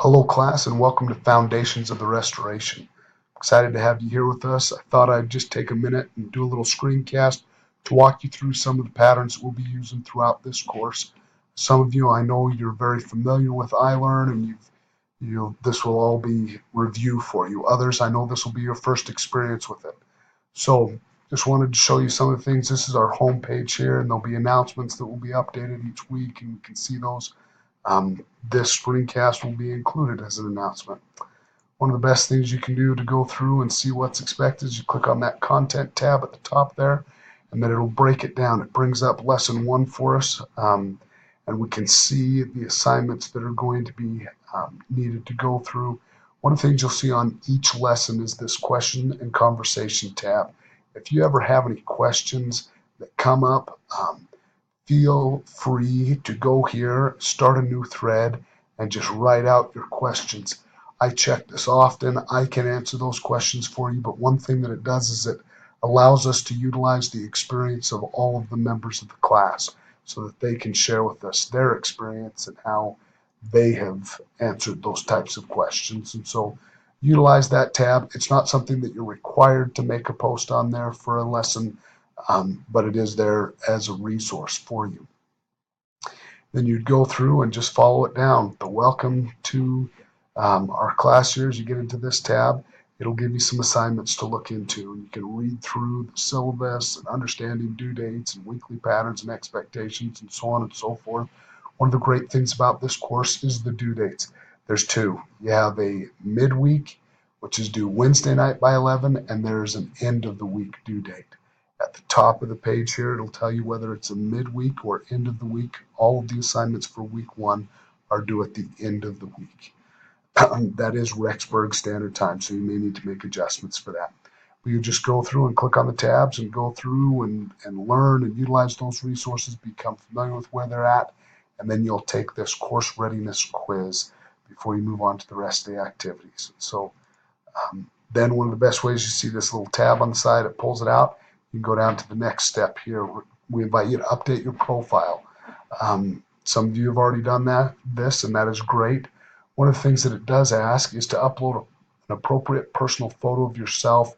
Hello, class, and welcome to Foundations of the Restoration. Excited to have you here with us. I thought I'd just take a minute and do a little screencast to walk you through some of the patterns that we'll be using throughout this course. Some of you, I know you're very familiar with iLearn, and this will all be review for you. Others, I know this will be your first experience with it. So, just wanted to show you some of the things. This is our home page here, and there'll be announcements that will be updated each week, and you can see those. This screencast will be included as an announcement. One of the best things you can do to go through and see what's expected is you click on that content tab at the top there, and then it'll break it down. It brings up lesson 1 for us, and we can see the assignments that are going to be needed to go through. One of the things you'll see on each lesson is this question and conversation tab. If you ever have any questions that come up, feel free to go here, start a new thread, and just write out your questions. I check this often. I can answer those questions for you, but one thing that it does is it allows us to utilize the experience of all of the members of the class so that they can share with us their experience and how they have answered those types of questions. And so utilize that tab. It's not something that you're required to make a post on there for a lesson, but it is there as a resource for you. Then you'd go through and just follow it down. The welcome to our class here, as you get into this tab, it'll give you some assignments to look into. And you can read through the syllabus and understanding due dates and weekly patterns and expectations and so on and so forth. One of the great things about this course is the due dates. There's two. You have a midweek, which is due Wednesday night by 11, and there's an end of the week due date. At the top of the page here, it'll tell you whether it's a midweek or end of the week. All of the assignments for week 1 are due at the end of the week. That is Rexburg Standard Time, so you may need to make adjustments for that. But you just go through and click on the tabs and go through and learn and utilize those resources, become familiar with where they're at, and then you'll take this course readiness quiz before you move on to the rest of the activities. So then one of the best ways, you see this little tab on the side, it pulls it out. You can go down to the next step here. We invite you to update your profile. Some of you have already done this, and that is great. One of the things that it does ask is to upload an appropriate personal photo of yourself.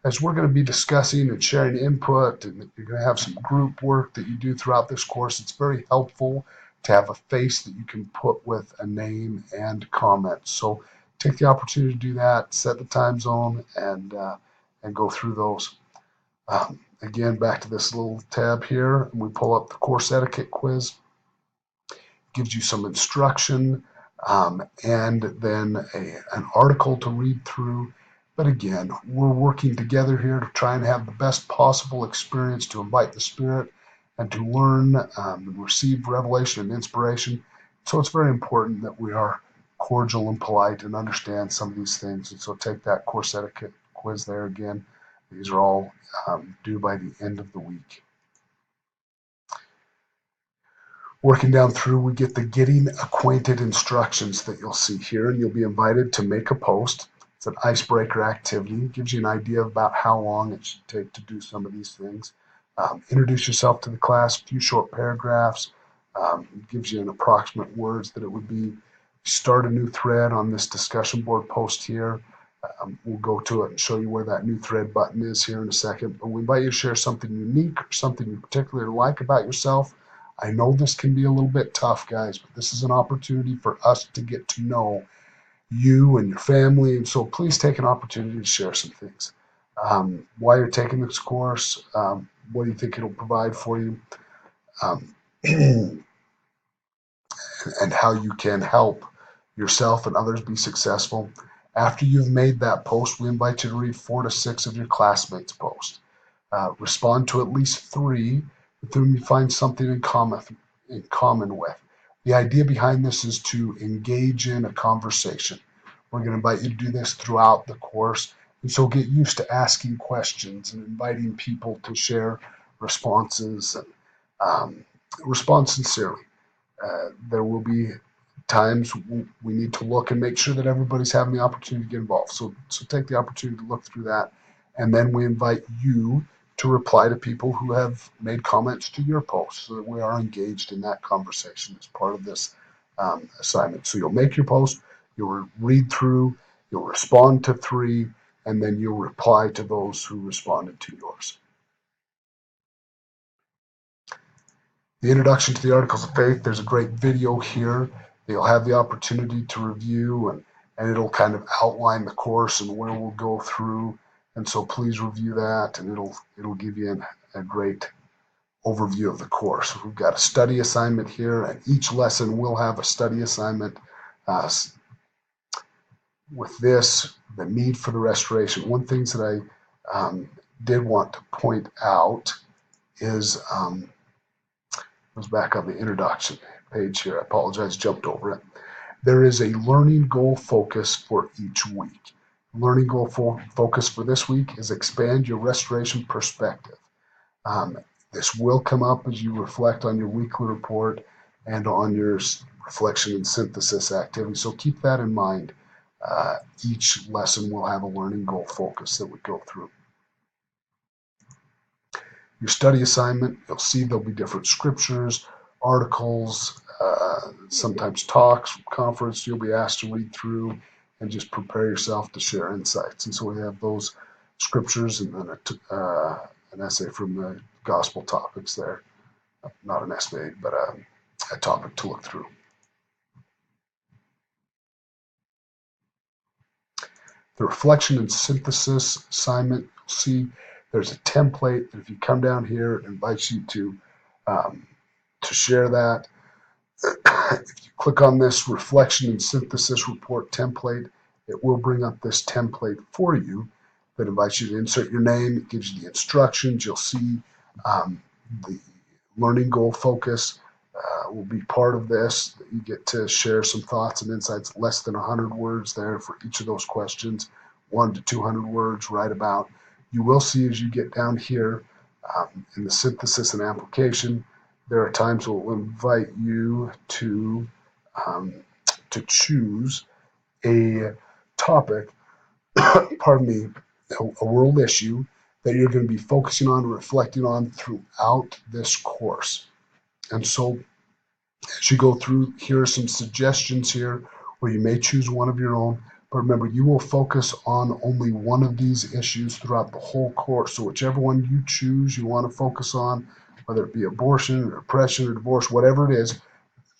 As we're going to be discussing and sharing input, and you're going to have some group work that you do throughout this course, it's very helpful to have a face that you can put with a name and comments. So take the opportunity to do that, set the time zone, and go through those. Again, back to this little tab here, and we pull up the course etiquette quiz. It gives you some instruction, and then an article to read through. But again, we're working together here to try and have the best possible experience to invite the Spirit and to learn and receive revelation and inspiration. So it's very important that we are cordial and polite and understand some of these things. And so take that course etiquette quiz there again. These are all due by the end of the week. Working down through, we get the getting acquainted instructions that you'll see here, and you'll be invited to make a post. It's an icebreaker activity. It gives you an idea about how long it should take to do some of these things. Introduce yourself to the class, a few short paragraphs. It gives you an approximate words that it would be. Start a new thread on this discussion board post here. We'll go to it and show you where that new thread button is here in a second. But we invite you to share something unique or something you particularly like about yourself. I know this can be a little bit tough, guys, but this is an opportunity for us to get to know you and your family. And so please take an opportunity to share some things. Why you're taking this course, what do you think it'll provide for you, and how you can help yourself and others be successful. After you've made that post, we invite you to read 4 to 6 of your classmates' posts. Respond to at least 3 with whom you find something in common with. The idea behind this is to engage in a conversation. We're going to invite you to do this throughout the course, and so get used to asking questions and inviting people to share responses and respond sincerely. There will be times we need to look and make sure that everybody's having the opportunity to get involved. So take the opportunity to look through that, and then we invite you to reply to people who have made comments to your post so that we are engaged in that conversation as part of this assignment. So you'll make your post, You'll read through, you'll respond to 3, and then you'll reply to those who responded to yours. The introduction to the Articles of Faith, there's a great video here that you'll have the opportunity to review, and it'll kind of outline the course and where we'll go through. And so please review that, and it'll give you a great overview of the course. We've got a study assignment here, and each lesson will have a study assignment. With this, the need for the restoration, one thing that I did want to point out is, goes back on the introduction page here. I apologize, jumped over it. There is a learning goal focus for each week. Learning goal focus for this week is expand your restoration perspective. This will come up as you reflect on your weekly report and on your reflection and synthesis activity. So keep that in mind. Each lesson will have a learning goal focus that we go through. Your study assignment, you'll see there'll be different scriptures, articles, sometimes talks from conference you'll be asked to read through, and just prepare yourself to share insights. And so we have those scriptures and then an essay from the gospel topics there. Not an essay, but a topic to look through. The reflection and synthesis assignment, you'll see there's a template that if you come down here, it invites you to share that. If you click on this reflection and synthesis report template, it will bring up this template for you that invites you to insert your name. It gives you the instructions. You'll see the learning goal focus will be part of this. You get to share some thoughts and insights, less than 100 words there for each of those questions, 1 to 200 words, right about. You will see as you get down here in the synthesis and application, there are times we'll invite you to choose a topic, pardon me, a world issue that you're going to be focusing on and reflecting on throughout this course. And so as you go through, here are some suggestions here where you may choose one of your own. But remember, you will focus on only one of these issues throughout the whole course. So whichever one you choose, you want to focus on, whether it be abortion or oppression or divorce, whatever it is,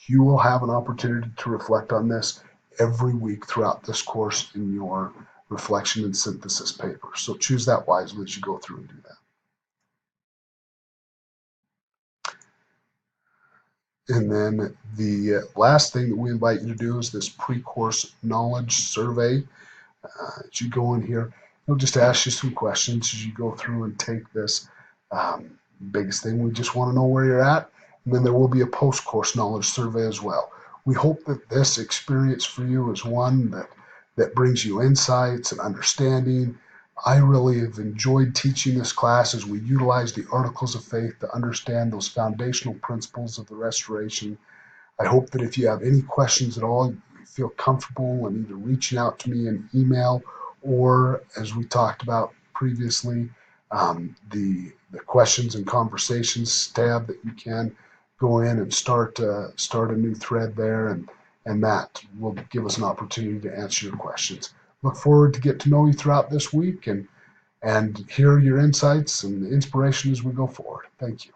you will have an opportunity to reflect on this every week throughout this course in your reflection and synthesis paper. So choose that wisely as you go through and do that. And then the last thing that we invite you to do is this pre-course knowledge survey. As you go in here, it'll just ask you some questions as you go through and take this. Biggest thing, we just want to know where you're at. And then there will be a post-course knowledge survey as well. We hope that this experience for you is one that brings you insights and understanding. I really have enjoyed teaching this class as we utilize the Articles of Faith to understand those foundational principles of the restoration. I hope that if you have any questions at all, you feel comfortable in either reaching out to me in email or, as we talked about previously, the questions and conversations tab that you can go in and start a new thread there, and that will give us an opportunity to answer your questions. Look forward to get to know you throughout this week and hear your insights and inspiration as we go forward. Thank you.